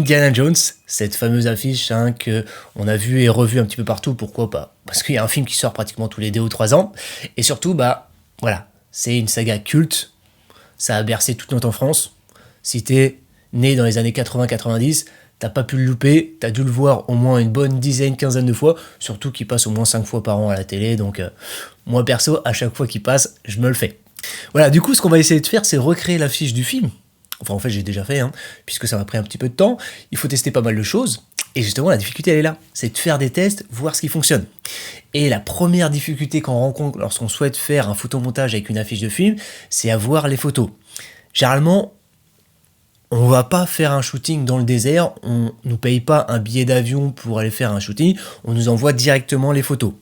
Indiana Jones, cette fameuse affiche que on a vue et revue un petit peu partout. Pourquoi pas? Parce qu'il y a un film qui sort pratiquement tous les 2 ou 3 ans. Et surtout, voilà, c'est une saga culte. Ça a bercé toute notre enfance. Si t'es né dans les années 80-90, t'as pas pu le louper. T'as dû le voir au moins une bonne dizaine, quinzaine de fois. Surtout qu'il passe au moins 5 fois par an à la télé. Donc, moi perso, à chaque fois qu'il passe, je me le fais. Voilà, du coup, ce qu'on va essayer de faire, c'est recréer l'affiche du film. Enfin, en fait, j'ai déjà fait, puisque ça m'a pris un petit peu de temps. Il faut tester pas mal de choses. Et justement, la difficulté, elle est là. C'est de faire des tests, voir ce qui fonctionne. Et la première difficulté qu'on rencontre lorsqu'on souhaite faire un photomontage avec une affiche de film, c'est avoir les photos. Généralement, on va pas faire un shooting dans le désert. On nous paye pas un billet d'avion pour aller faire un shooting. On nous envoie directement les photos.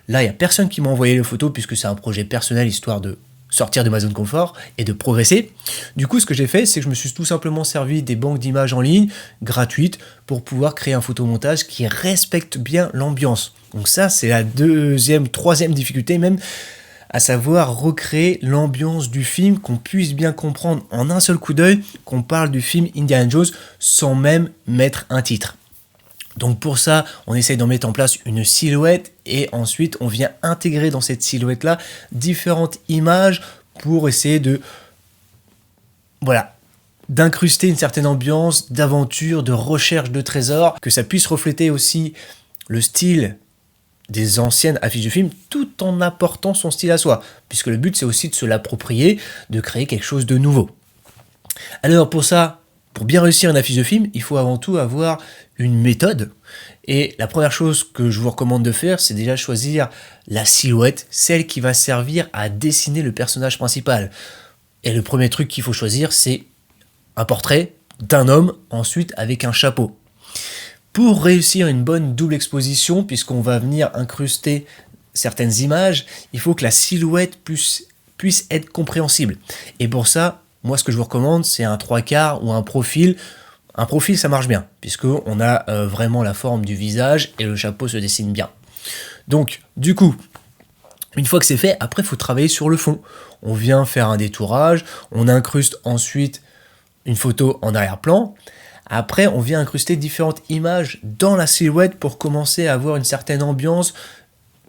Là, il n'y a personne qui m'a envoyé les photos, puisque c'est un projet personnel, histoire de sortir de ma zone de confort et de progresser. Du coup, ce que j'ai fait, c'est que je me suis tout simplement servi des banques d'images en ligne gratuites pour pouvoir créer un photomontage qui respecte bien l'ambiance. Donc ça, c'est la troisième difficulté même, à savoir recréer l'ambiance du film, qu'on puisse bien comprendre en un seul coup d'œil qu'on parle du film Indiana Jones sans même mettre un titre. Donc pour ça, on essaye d'en mettre en place une silhouette et ensuite on vient intégrer dans cette silhouette-là différentes images pour essayer d'incruster une certaine ambiance, d'aventure, de recherche de trésors, que ça puisse refléter aussi le style des anciennes affiches de films tout en apportant son style à soi, puisque le but c'est aussi de se l'approprier, de créer quelque chose de nouveau. Alors pour ça, pour bien réussir une affiche de film, il faut avant tout avoir une méthode. Et la première chose que je vous recommande de faire, c'est déjà choisir la silhouette, celle qui va servir à dessiner le personnage principal. Et le premier truc qu'il faut choisir, c'est un portrait d'un homme, ensuite avec un chapeau. Pour réussir une bonne double exposition, puisqu'on va venir incruster certaines images, il faut que la silhouette puisse être compréhensible. Et pour ça, moi, ce que je vous recommande, c'est un 3/4 ou un profil. Un profil, ça marche bien, puisqu'on a vraiment la forme du visage et le chapeau se dessine bien. Donc, du coup, une fois que c'est fait, après, il faut travailler sur le fond. On vient faire un détourage, on incruste ensuite une photo en arrière-plan. Après, on vient incruster différentes images dans la silhouette pour commencer à avoir une certaine ambiance,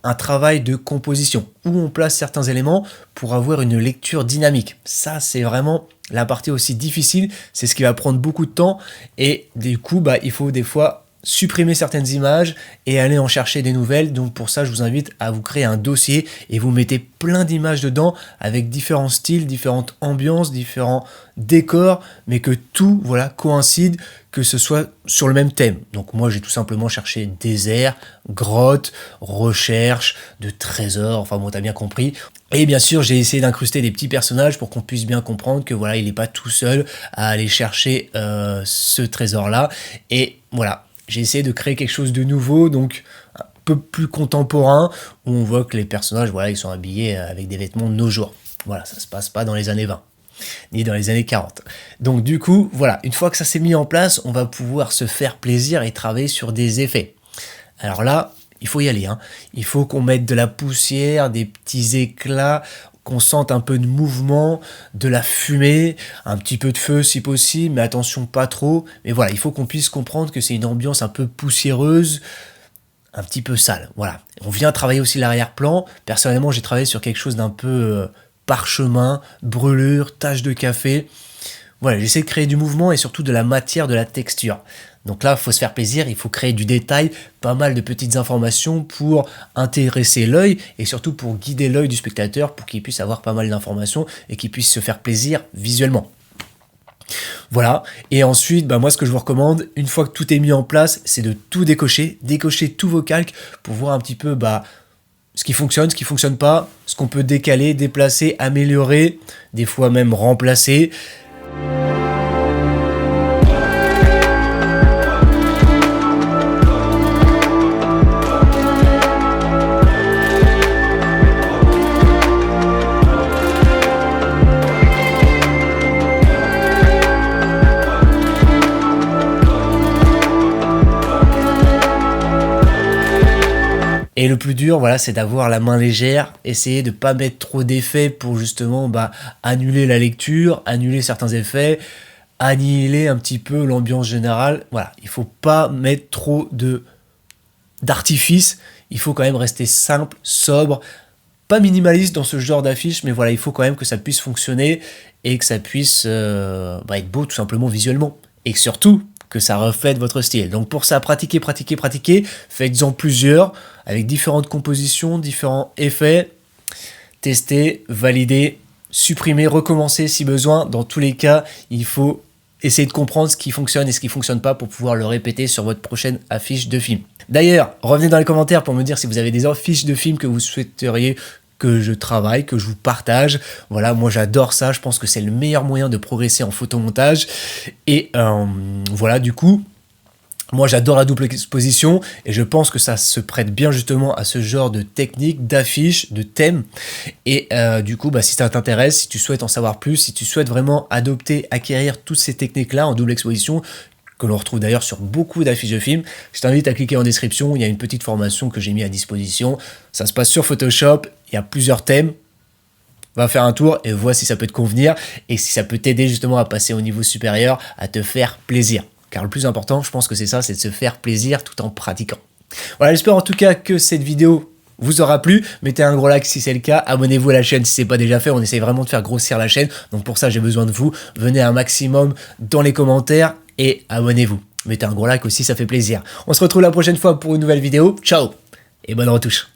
un travail de composition, où on place certains éléments pour avoir une lecture dynamique. Ça, c'est vraiment la partie aussi difficile, c'est ce qui va prendre beaucoup de temps, et du coup, il faut des fois supprimer certaines images et aller en chercher des nouvelles. Donc pour ça, je vous invite à vous créer un dossier et vous mettez plein d'images dedans avec différents styles, différentes ambiances, différents décors, mais que tout coïncide, que ce soit sur le même thème. Donc moi, j'ai tout simplement cherché désert, grotte, recherche de trésors, enfin bon, t'as bien compris. Et bien sûr, j'ai essayé d'incruster des petits personnages pour qu'on puisse bien comprendre que il n'est pas tout seul à aller chercher ce trésor-là. Et voilà, j'ai essayé de créer quelque chose de nouveau, donc un peu plus contemporain, où on voit que les personnages, ils sont habillés avec des vêtements de nos jours. Voilà, ça se passe pas dans les années 20, ni dans les années 40. Donc du coup, une fois que ça s'est mis en place, on va pouvoir se faire plaisir et travailler sur des effets. Alors là, il faut y aller. Il faut qu'on mette de la poussière, des petits éclats, qu'on sente un peu de mouvement, de la fumée, un petit peu de feu si possible, mais attention, pas trop. Mais voilà, il faut qu'on puisse comprendre que c'est une ambiance un peu poussiéreuse, un petit peu sale. Voilà. On vient travailler aussi l'arrière-plan. Personnellement, j'ai travaillé sur quelque chose d'un peu parchemin, brûlure, tache de café. Voilà, j'essaie de créer du mouvement et surtout de la matière, de la texture. Donc là, il faut se faire plaisir, il faut créer du détail, pas mal de petites informations pour intéresser l'œil et surtout pour guider l'œil du spectateur pour qu'il puisse avoir pas mal d'informations et qu'il puisse se faire plaisir visuellement. Voilà, et ensuite, moi ce que je vous recommande, une fois que tout est mis en place, c'est de tout décocher tous vos calques pour voir un petit peu ce qui fonctionne pas, ce qu'on peut décaler, déplacer, améliorer, des fois même remplacer. Et le plus dur, c'est d'avoir la main légère, essayer de pas mettre trop d'effets pour justement annuler la lecture, annuler certains effets, annihiler un petit peu l'ambiance générale. Voilà, il faut pas mettre trop d'artifice, il faut quand même rester simple, sobre, pas minimaliste dans ce genre d'affiche, mais voilà, il faut quand même que ça puisse fonctionner et que ça puisse être beau tout simplement visuellement. Et surtout, que ça reflète votre style. Donc pour ça, pratiquez, pratiquez, pratiquez, faites-en plusieurs, avec différentes compositions, différents effets, testez, validez, supprimez, recommencez si besoin. Dans tous les cas, il faut essayer de comprendre ce qui fonctionne et ce qui ne fonctionne pas pour pouvoir le répéter sur votre prochaine affiche de film. D'ailleurs, revenez dans les commentaires pour me dire si vous avez des affiches de films que vous souhaiteriez que je travaille, que je vous partage. Voilà, moi j'adore ça, je pense que c'est le meilleur moyen de progresser en photomontage. Et voilà, du coup, moi j'adore la double exposition et je pense que ça se prête bien justement à ce genre de technique, d'affiches, de thèmes. Et du coup, si ça t'intéresse, si tu souhaites en savoir plus, si tu souhaites vraiment adopter, acquérir toutes ces techniques-là en double exposition, que l'on retrouve d'ailleurs sur beaucoup d'affiches de films, je t'invite à cliquer en description, il y a une petite formation que j'ai mis à disposition. Ça se passe sur Photoshop, il y a plusieurs thèmes. Va faire un tour et vois si ça peut te convenir et si ça peut t'aider justement à passer au niveau supérieur, à te faire plaisir. Car le plus important, je pense que c'est ça, c'est de se faire plaisir tout en pratiquant. Voilà, j'espère en tout cas que cette vidéo vous aura plu. Mettez un gros like si c'est le cas, abonnez-vous à la chaîne si c'est pas déjà fait, on essaye vraiment de faire grossir la chaîne, donc pour ça j'ai besoin de vous. Venez un maximum dans les commentaires et abonnez-vous. Mettez un gros like aussi, ça fait plaisir. On se retrouve la prochaine fois pour une nouvelle vidéo. Ciao et bonne retouche.